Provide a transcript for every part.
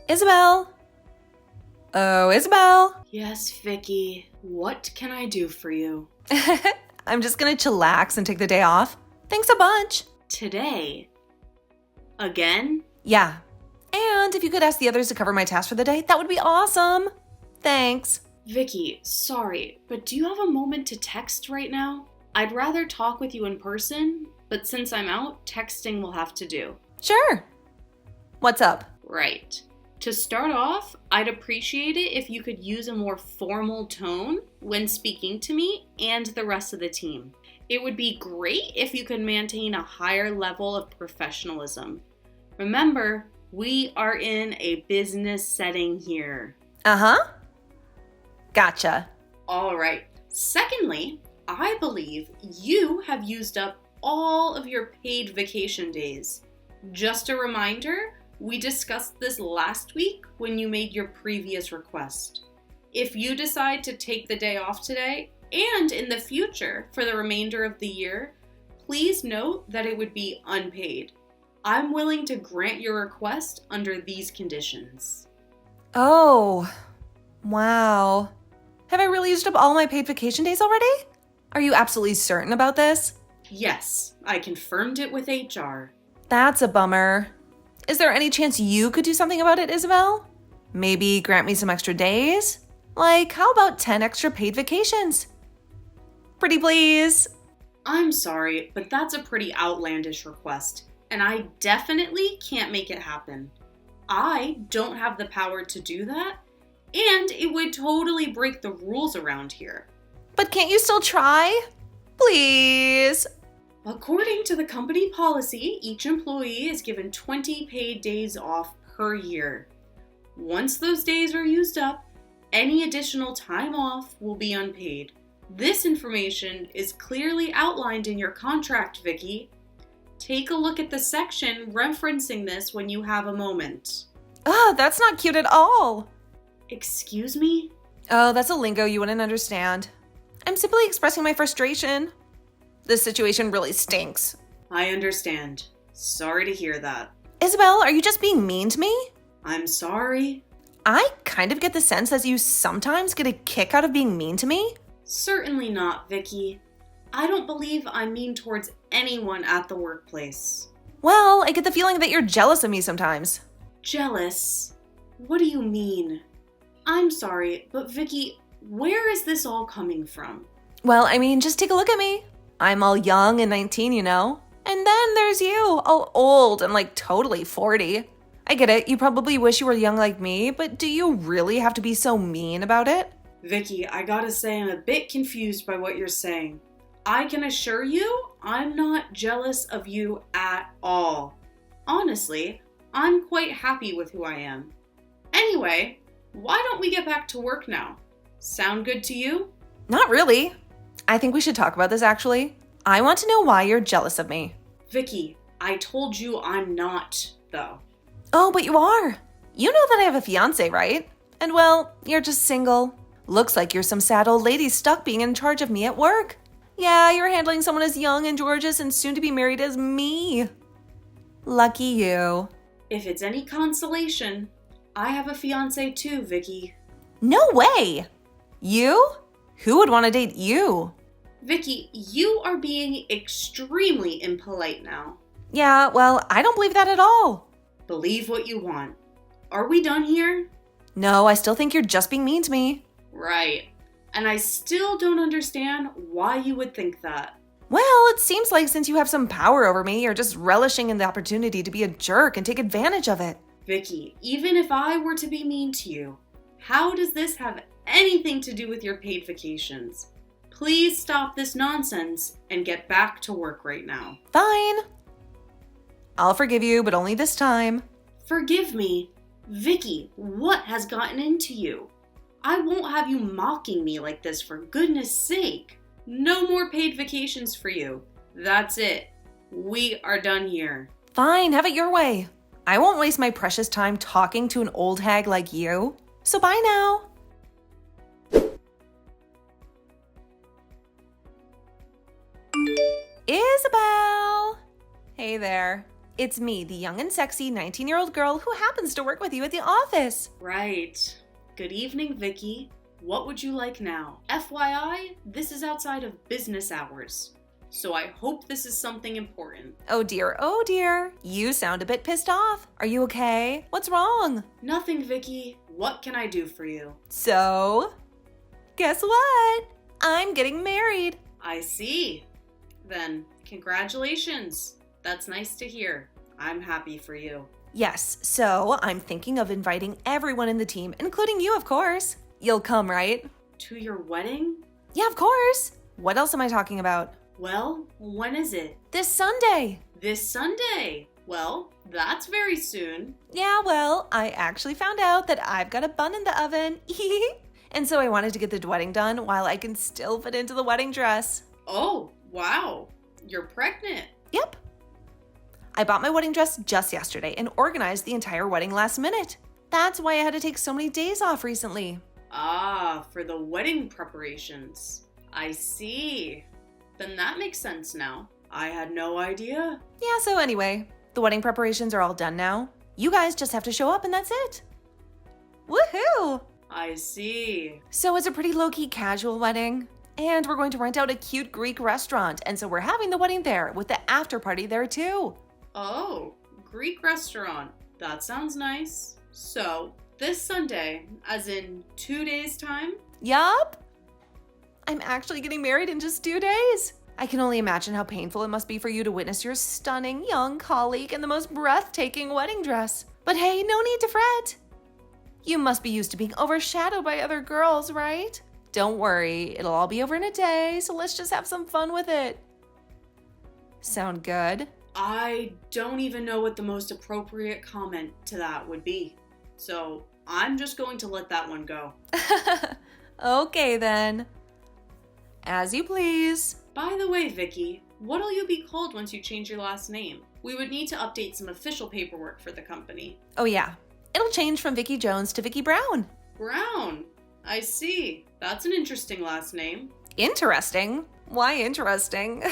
Isabel? Oh, Isabel? Yes, Vicky. What can I do for you? I'm just gonna chillax and take the day off. Thanks a bunch. Today? Again? Yeah. And if you could ask the others to cover my task for the day, that would be awesome. Thanks. Vicky, sorry, but do you have a moment to text right now? I'd rather talk with you in person, but since I'm out, texting will have to do. Sure. What's up? Right. To start off, I'd appreciate it if you could use a more formal tone when speaking to me and the rest of the team. It would be great if you could maintain a higher level of professionalism. Remember, we are in a business setting here. Uh-huh. Gotcha. All right. Secondly, I believe you have used up all of your paid vacation days. Just a reminder, we discussed this last week when you made your previous request. If you decide to take the day off today and in the future for the remainder of the year, please note that it would be unpaid. I'm willing to grant your request under these conditions. Oh, wow. Have I really used up all my paid vacation days already? Are you absolutely certain about this? Yes, I confirmed it with HR. That's a bummer. Is there any chance you could do something about it, Isabel? Maybe grant me some extra days? Like, how about 10 extra paid vacations? Pretty please. I'm sorry, but that's a pretty outlandish request, and I definitely can't make it happen. I don't have the power to do that, and it would totally break the rules around here. But can't you still try? Please. According to the company policy, each employee is given 20 paid days off per year. Once those days are used up, any additional time off will be unpaid. This information is clearly outlined in your contract, Vicky. Take a look at the section referencing this when you have a moment. That's not cute at all. Excuse me? Oh, that's a lingo you wouldn't understand. I'm simply expressing my frustration. This situation really stinks. I understand. Sorry to hear that. Isabel, are you just being mean to me? I'm sorry. I kind of get the sense that you sometimes get a kick out of being mean to me. Certainly not, Vicky. I don't believe I'm mean towards anyone at the workplace. Well, I get the feeling that you're jealous of me sometimes. Jealous? What do you mean? I'm sorry, but Vicky, where is this all coming from? Well, I mean, just take a look at me. I'm all young and 19, you know? And then there's you, all old and like totally 40. I get it, you probably wish you were young like me, but do you really have to be so mean about it? Vicky, I gotta say I'm a bit confused by what you're saying. I can assure you, I'm not jealous of you at all. Honestly, I'm quite happy with who I am. Anyway, why don't we get back to work now? Sound good to you? Not really. I think we should talk about this actually. I want to know why you're jealous of me. Vicky, I told you I'm not, though. Oh, but you are. You know that I have a fiance, right? And well, you're just single. Looks like you're some sad old lady stuck being in charge of me at work. Yeah, you're handling someone as young and gorgeous and soon to be married as me. Lucky you. If it's any consolation, I have a fiance too, Vicky. No way! You? Who would want to date you? Vicky, you are being extremely impolite now. Yeah, well, I don't believe that at all. Believe what you want. Are we done here? No, I still think you're just being mean to me. Right. And I still don't understand why you would think that. Well, it seems like since you have some power over me, you're just relishing in the opportunity to be a jerk and take advantage of it. Vicky, even if I were to be mean to you, how does this have anything to do with your paid vacations? Please stop this nonsense and get back to work right now. Fine. I'll forgive you, but only this time. Forgive me. Vicky, what has gotten into you? I won't have you mocking me like this, for goodness sake. No more paid vacations for you. That's it. We are done here. Fine, have it your way. I won't waste my precious time talking to an old hag like you. So bye now. Isabel! Hey there. It's me, the young and sexy 19-year-old girl who happens to work with you at the office. Right. Good evening, Vicky. What would you like now? FYI, this is outside of business hours, so I hope this is something important. Oh dear. You sound a bit pissed off. Are you okay? What's wrong? Nothing, Vicky. What can I do for you? So, guess what? I'm getting married. I see. Then, congratulations. That's nice to hear. I'm happy for you. Yes, so I'm thinking of inviting everyone in the team, including you, of course. You'll come, right? To your wedding? Yeah, of course. What else am I talking about? Well, when is it? This Sunday. This Sunday. Well, that's very soon. Yeah, well, I actually found out that I've got a bun in the oven. And so I wanted to get the wedding done while I can still fit into the wedding dress. Oh, wow. You're pregnant. Yep. I bought my wedding dress just yesterday and organized the entire wedding last minute. That's why I had to take so many days off recently. Ah, for the wedding preparations. I see. Then that makes sense now. I had no idea. Yeah, so anyway, the wedding preparations are all done now. You guys just have to show up and that's it. Woohoo! I see. So it's a pretty low-key casual wedding. And we're going to rent out a cute Greek restaurant, and so we're having the wedding there with the after party there too. Oh, Greek restaurant. That sounds nice. So, this Sunday, as in 2 days' time? Yup. I'm actually getting married in just 2 days. I can only imagine how painful it must be for you to witness your stunning young colleague in the most breathtaking wedding dress. But hey, no need to fret. You must be used to being overshadowed by other girls, right? Don't worry, it'll all be over in a day, so let's just have some fun with it. Sound good? I don't even know what the most appropriate comment to that would be. So, I'm just going to let that one go. Okay then. As you please. By the way, Vicky, what'll you be called once you change your last name? We would need to update some official paperwork for the company. Oh yeah, it'll change from Vicky Jones to Vicky Brown. Brown. I see. That's an interesting last name. Interesting? Why interesting?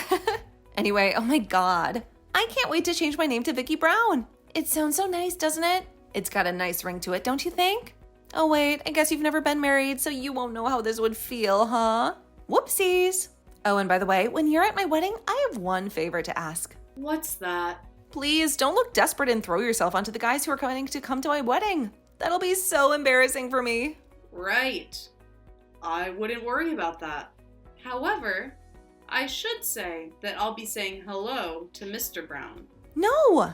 Anyway, oh my god. I can't wait to change my name to Vicky Brown. It sounds so nice, doesn't it? It's got a nice ring to it, don't you think? Oh wait, I guess you've never been married, so you won't know how this would feel, huh? Whoopsies. Oh, and by the way, when you're at my wedding, I have one favor to ask. What's that? Please don't look desperate and throw yourself onto the guys who are coming to come to my wedding. That'll be so embarrassing for me. Right. I wouldn't worry about that. However, I should say that I'll be saying hello to Mr. Brown. No!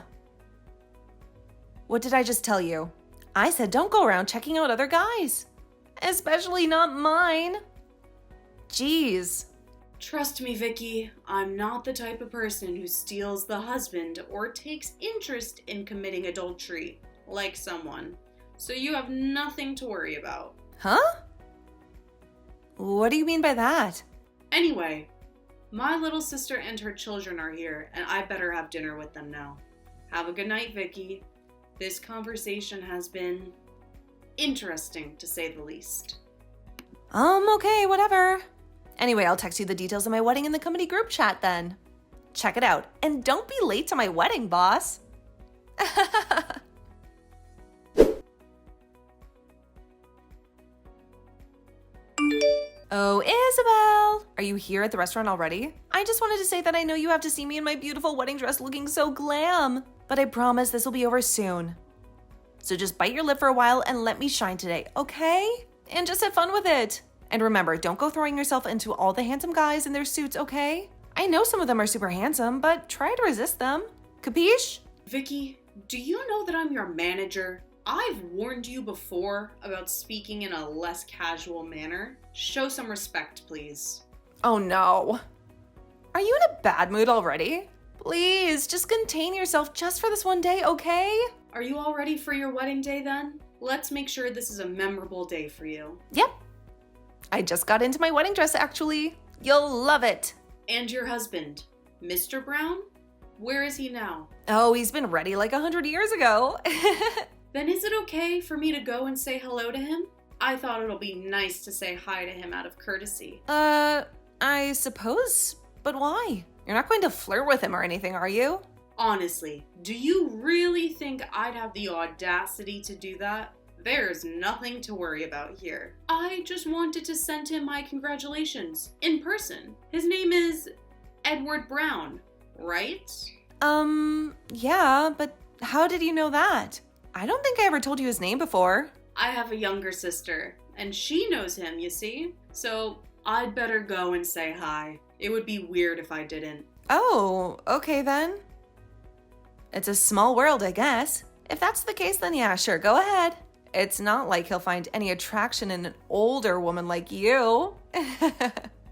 What did I just tell you? I said don't go around checking out other guys. Especially not mine. Jeez. Trust me, Vicky, I'm not the type of person who steals the husband or takes interest in committing adultery like someone. So you have nothing to worry about. Huh? What do you mean by that? Anyway, my little sister and her children are here, and I better have dinner with them now. Have a good night, Vicky. This conversation has been interesting, to say the least. Okay, whatever. Anyway, I'll text you the details of my wedding in the company group chat then. Check it out. And don't be late to my wedding, boss. Oh, Isabel! Are you here at the restaurant already? I just wanted to say that I know you have to see me in my beautiful wedding dress looking so glam. But I promise this will be over soon. So just bite your lip for a while and let me shine today, okay? And just have fun with it. And remember, don't go throwing yourself into all the handsome guys in their suits, okay? I know some of them are super handsome, but try to resist them. Capiche? Vicky, do you know that I'm your manager? I've warned you before about speaking in a less casual manner. Show some respect, please. Oh no. Are you in a bad mood already? Please, just contain yourself just for this one day, okay? Are you all ready for your wedding day then? Let's make sure this is a memorable day for you. Yep. I just got into my wedding dress, actually. You'll love it. And your husband, Mr. Brown? Where is he now? Oh, he's been ready like 100 years ago. Then is it okay for me to go and say hello to him? I thought it'll be nice to say hi to him out of courtesy. I suppose. But why? You're not going to flirt with him or anything, are you? Honestly, do you really think I'd have the audacity to do that? There's nothing to worry about here. I just wanted to send him my congratulations in person. His name is Edward Brown, right? Yeah, but how did you know that? I don't think I ever told you his name before. I have a younger sister, and she knows him, you see? So I'd better go and say hi. It would be weird if I didn't. Oh, okay then. It's a small world, I guess. If that's the case, then yeah, sure, go ahead. It's not like he'll find any attraction in an older woman like you.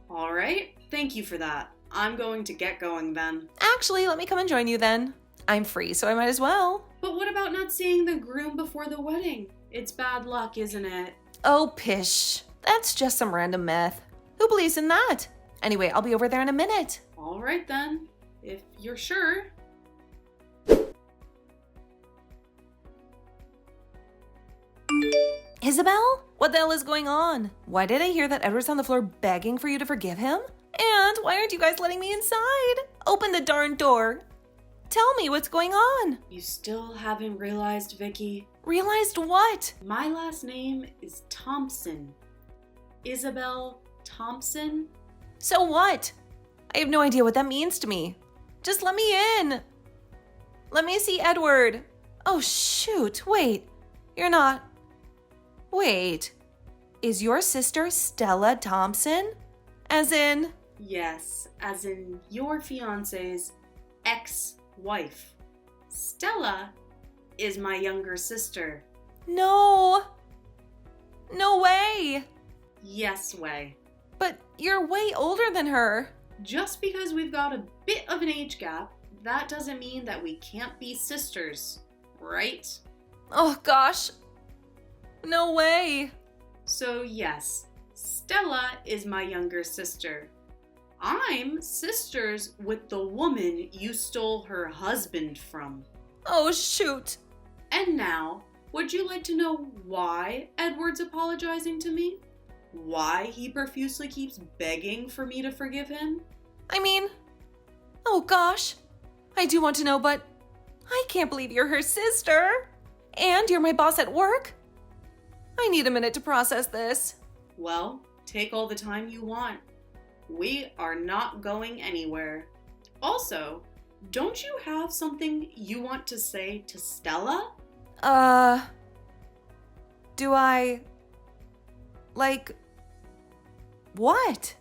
All right, thank you for that. I'm going to get going then. Actually, let me come and join you then. I'm free, so I might as well. But what about not seeing the groom before the wedding? It's bad luck, isn't it? Oh, pish. That's just some random myth. Who believes in that? Anyway, I'll be over there in a minute. All right then, if you're sure. Isabel? What the hell is going on? Why did I hear that Edward's on the floor begging for you to forgive him? And why aren't you guys letting me inside? Open the darn door. Tell me what's going on. You still haven't realized, Vicky? Realized what? My last name is Thompson. Isabel Thompson? So what? I have no idea what that means to me. Just let me in. Let me see Edward. Oh, shoot. Wait. You're not. Wait. Is your sister Stella Thompson? As in? Yes, as in your fiance's ex-wife. Stella is my younger sister. No. No way. Yes way. But you're way older than her. Just because we've got a bit of an age gap, that doesn't mean that we can't be sisters, right? Oh, gosh. No way. So yes, Stella is my younger sister. I'm sisters with the woman you stole her husband from. Oh, shoot. And now, would you like to know why Edward's apologizing to me? Why he profusely keeps begging for me to forgive him? I mean, oh gosh. I do want to know, but I can't believe you're her sister. And you're my boss at work. I need a minute to process this. Well, take all the time you want. We are not going anywhere. Also, don't you have something you want to say to Stella? Do I... Like... What?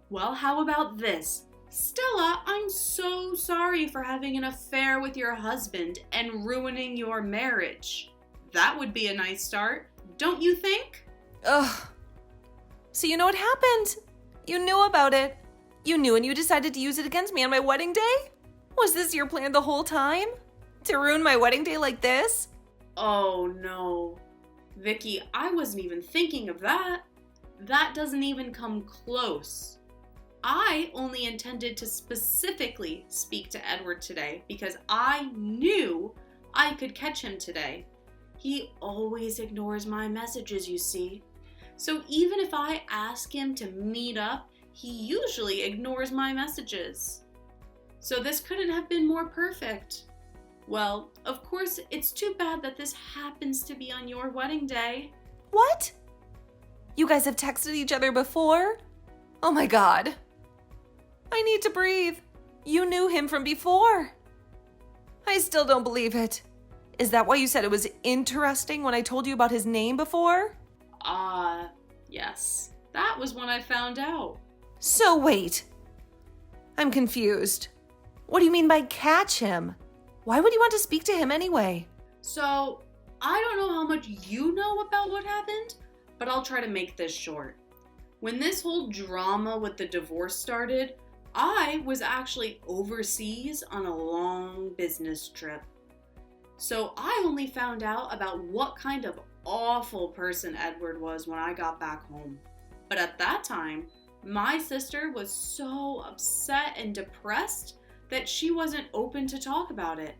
Well, how about this? Stella, I'm so sorry for having an affair with your husband and ruining your marriage. That would be a nice start, don't you think? Ugh. So you know what happened? You knew about it. You knew and you decided to use it against me on my wedding day? Was this your plan the whole time? To ruin my wedding day like this? Oh no. Vicky, I wasn't even thinking of that. That doesn't even come close. I only intended to specifically speak to Edward today because I knew I could catch him today. He always ignores my messages, you see. So even if I ask him to meet up, he usually ignores my messages. So this couldn't have been more perfect. Well, of course, it's too bad that this happens to be on your wedding day. What? You guys have texted each other before? Oh my god. I need to breathe. You knew him from before. I still don't believe it. Is that why you said it was interesting when I told you about his name before? Yes. That was when I found out. So wait. I'm confused. What do you mean by catch him? Why would you want to speak to him anyway? So, I don't know how much you know about what happened, but I'll try to make this short. When this whole drama with the divorce started, I was actually overseas on a long business trip. So I only found out about what kind of awful person Edward was when I got back home. But at that time, my sister was so upset and depressed that she wasn't open to talk about it.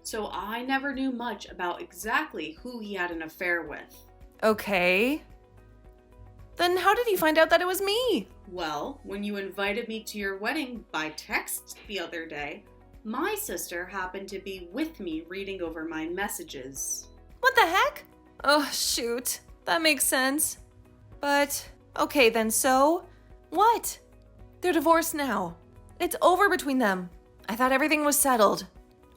So I never knew much about exactly who he had an affair with. Okay. Then how did you find out that it was me? Well, when you invited me to your wedding by text the other day, My sister happened to be with me reading over my messages. What the heck? Oh, shoot. That makes sense. But, okay then, so? What? They're divorced now. It's over between them. I thought everything was settled.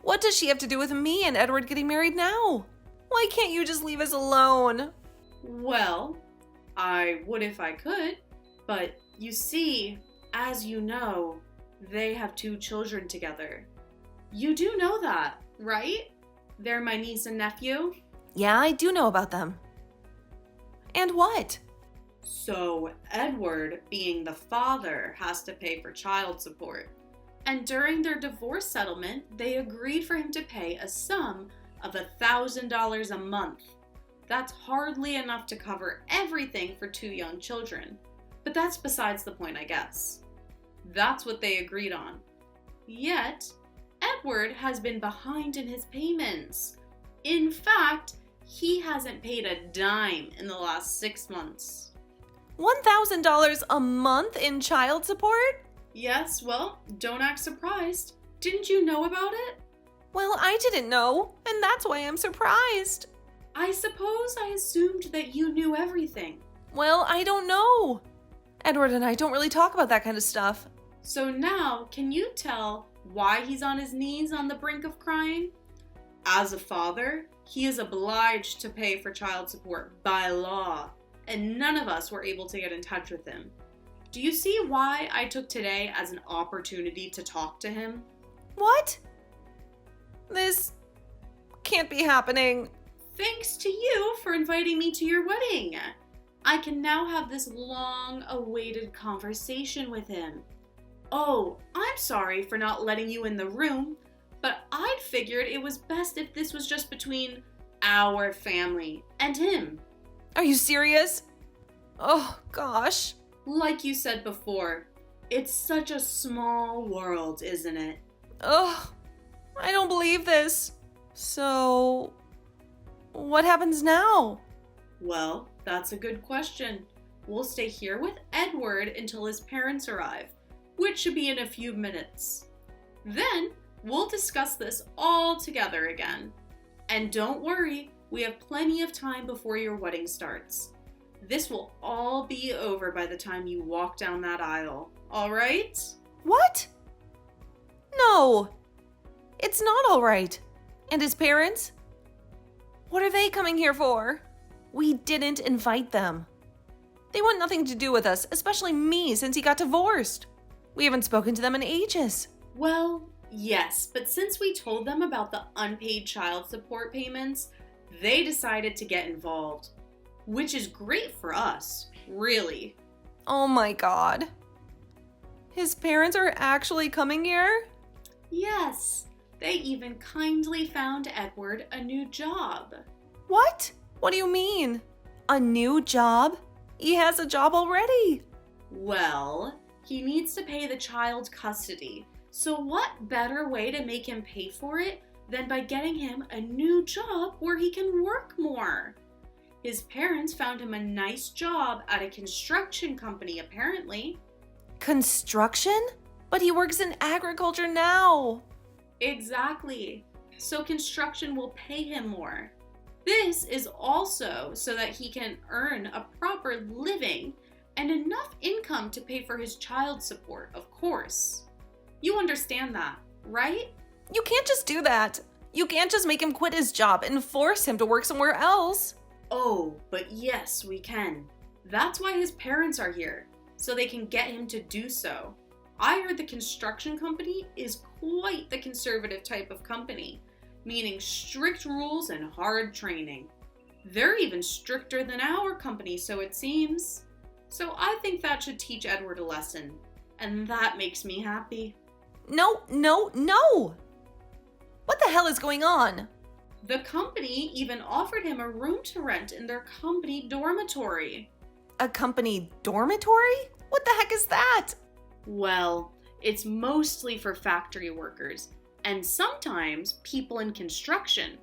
What does she have to do with me and Edward getting married now? Why can't you just leave us alone? Well, I would if I could, but you see, as you know, they have 2 children together. You do know that, right? They're my niece and nephew. Yeah, I do know about them. And what? So Edward, being the father, has to pay for child support. And during their divorce settlement, they agreed for him to pay a sum of $1,000 a month. That's hardly enough to cover everything for 2 young children. But that's besides the point, I guess. That's what they agreed on. Yet, Edward has been behind in his payments. In fact, he hasn't paid a dime in the last 6 months. $1,000 a month in child support? Yes, well, don't act surprised. Didn't you know about it? Well, I didn't know, and that's why I'm surprised. I suppose I assumed that you knew everything. Well, I don't know. Edward and I don't really talk about that kind of stuff. So now, can you tell why he's on his knees on the brink of crying? As a father, he is obliged to pay for child support by law, and none of us were able to get in touch with him. Do you see why I took today as an opportunity to talk to him? What? This can't be happening. Thanks to you for inviting me to your wedding. I can now have this long-awaited conversation with him. Oh, I'm sorry for not letting you in the room, but I'd figured it was best if this was just between our family and him. Are you serious? Oh, gosh. Like you said before, it's such a small world, isn't it? Ugh, I don't believe this. So, what happens now? Well, that's a good question. We'll stay here with Edward until his parents arrive, which should be in a few minutes. Then, we'll discuss this all together again. And don't worry, we have plenty of time before your wedding starts. This will all be over by the time you walk down that aisle, all right? What? No, it's not all right. And his parents? What are they coming here for? We didn't invite them. They want nothing to do with us, especially me, since he got divorced. We haven't spoken to them in ages. Well, yes, but since we told them about the unpaid child support payments, they decided to get involved. Which is great for us, really. Oh my God. His parents are actually coming here? Yes, they even kindly found Edward a new job. What? What do you mean? A new job? He has a job already. Well, he needs to pay the child custody. So what better way to make him pay for it than by getting him a new job where he can work more? His parents found him a nice job at a construction company, apparently. Construction? But he works in agriculture now. Exactly. So construction will pay him more. This is also so that he can earn a proper living and enough income to pay for his child support, of course. You understand that, right? You can't just do that. You can't just make him quit his job and force him to work somewhere else. Oh, but yes, we can. That's why his parents are here, so they can get him to do so. I heard the construction company is quite the conservative type of company, meaning strict rules and hard training. They're even stricter than our company, so it seems. So I think that should teach Edward a lesson, and that makes me happy. No, no, no! What the hell is going on? The company even offered him a room to rent in their company dormitory. A company dormitory? What the heck is that? Well, it's mostly for factory workers, and sometimes people in construction.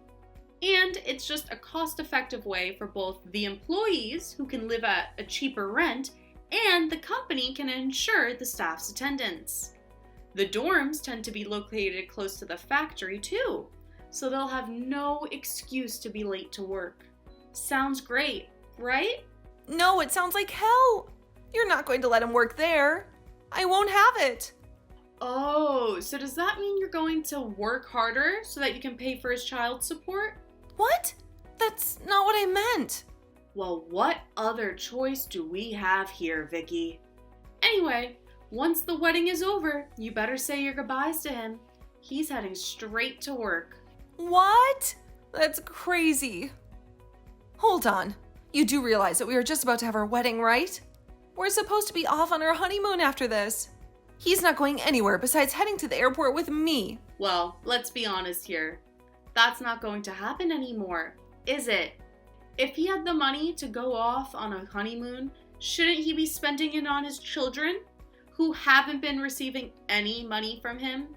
And it's just a cost-effective way for both the employees, who can live at a cheaper rent, and the company can ensure the staff's attendance. The dorms tend to be located close to the factory too, so they'll have no excuse to be late to work. Sounds great, right? No, it sounds like hell. You're not going to let him work there. I won't have it. Oh, so does that mean you're going to work harder so that you can pay for his child support? What? That's not what I meant. Well, what other choice do we have here, Vicky? Anyway, once the wedding is over, you better say your goodbyes to him. He's heading straight to work. What? That's crazy. Hold on. You do realize that we are just about to have our wedding, right? We're supposed to be off on our honeymoon after this. He's not going anywhere besides heading to the airport with me. Well, let's be honest here. That's not going to happen anymore, is it? If he had the money to go off on a honeymoon, shouldn't he be spending it on his children, who haven't been receiving any money from him?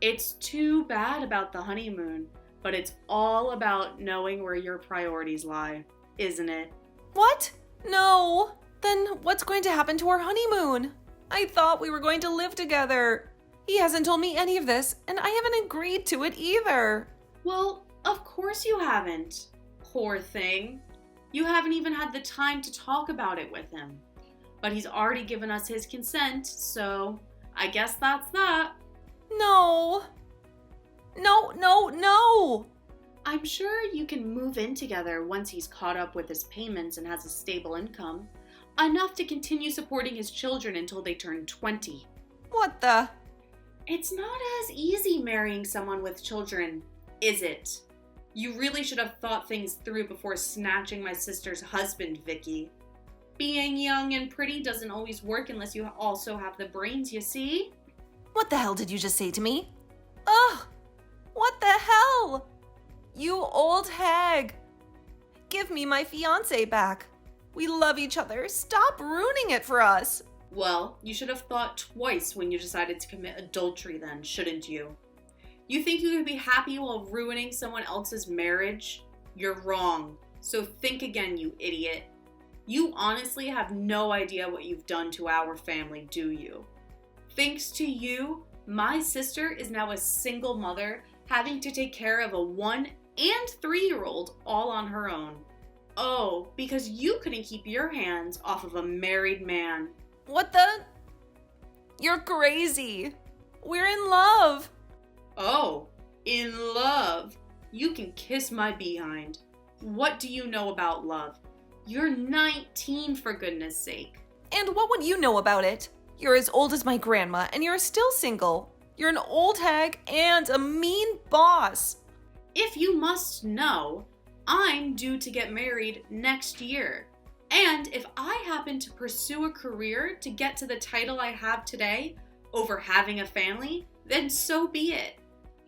It's too bad about the honeymoon, but it's all about knowing where your priorities lie, isn't it? What? No. Then what's going to happen to our honeymoon? I thought we were going to live together. He hasn't told me any of this, and I haven't agreed to it either. Well, of course you haven't. Poor thing. You haven't even had the time to talk about it with him. But he's already given us his consent, so I guess that's that. No. No. I'm sure you can move in together once he's caught up with his payments and has a stable income. Enough to continue supporting his children until they turn 20. What the? It's not as easy marrying someone with children, is it? You really should have thought things through before snatching my sister's husband, Vicky. Being young and pretty doesn't always work unless you also have the brains, you see? What the hell did you just say to me? Ugh! What the hell? You old hag! Give me my fiancé back. We love each other. Stop ruining it for us. Well, you should have thought twice when you decided to commit adultery then, shouldn't you? You think you could be happy while ruining someone else's marriage? You're wrong. So think again, you idiot. You honestly have no idea what you've done to our family, do you? Thanks to you, my sister is now a single mother having to take care of a 1- and 3-year-old all on her own. Oh, because you couldn't keep your hands off of a married man. What the? You're crazy. We're in love. Oh, in love? You can kiss my behind. What do you know about love? You're 19, for goodness sake. And what would you know about it? You're as old as my grandma, and you're still single. You're an old hag and a mean boss. If you must know, I'm due to get married next year. And if I happen to pursue a career to get to the title I have today over having a family, then so be it.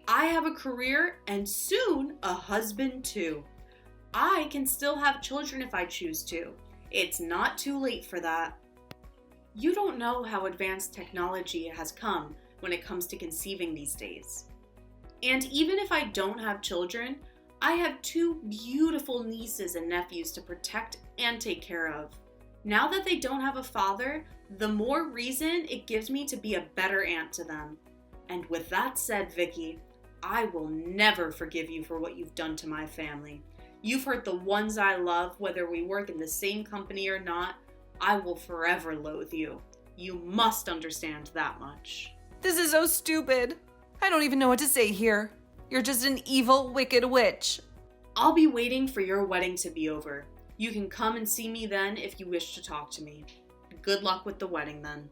I have a career and soon a husband too. I can still have children if I choose to. It's not too late for that. You don't know how advanced technology has come when it comes to conceiving these days. And even if I don't have children, I have 2 beautiful nieces and nephews to protect and take care of. Now that they don't have a father, the more reason it gives me to be a better aunt to them. And with that said, Vicky, I will never forgive you for what you've done to my family. You've hurt the ones I love, whether we work in the same company or not. I will forever loathe you. You must understand that much. This is so stupid. I don't even know what to say here. You're just an evil, wicked witch. I'll be waiting for your wedding to be over. You can come and see me then if you wish to talk to me. Good luck with the wedding then.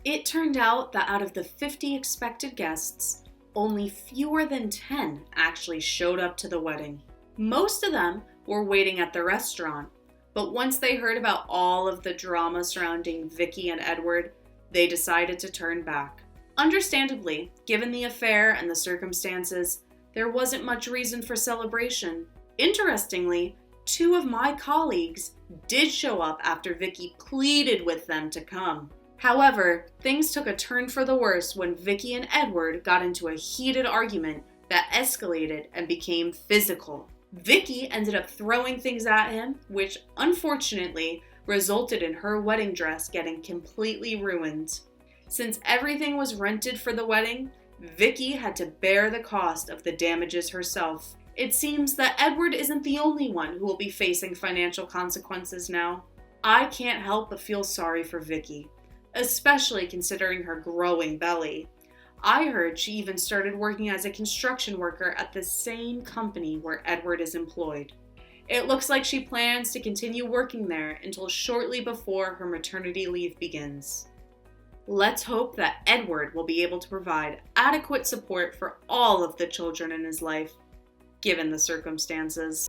It turned out that out of the 50 expected guests, only fewer than 10 actually showed up to the wedding. Most of them were waiting at the restaurant, but once they heard about all of the drama surrounding Vicky and Edward, they decided to turn back. Understandably, given the affair and the circumstances, there wasn't much reason for celebration. Interestingly, 2 of my colleagues did show up after Vicky pleaded with them to come. However, things took a turn for the worse when Vicky and Edward got into a heated argument that escalated and became physical. Vicky ended up throwing things at him, which unfortunately resulted in her wedding dress getting completely ruined. Since everything was rented for the wedding, Vicky had to bear the cost of the damages herself. It seems that Edward isn't the only one who will be facing financial consequences now. I can't help but feel sorry for Vicky, especially considering her growing belly. I heard she even started working as a construction worker at the same company where Edward is employed. It looks like she plans to continue working there until shortly before her maternity leave begins. Let's hope that Edward will be able to provide adequate support for all of the children in his life, given the circumstances.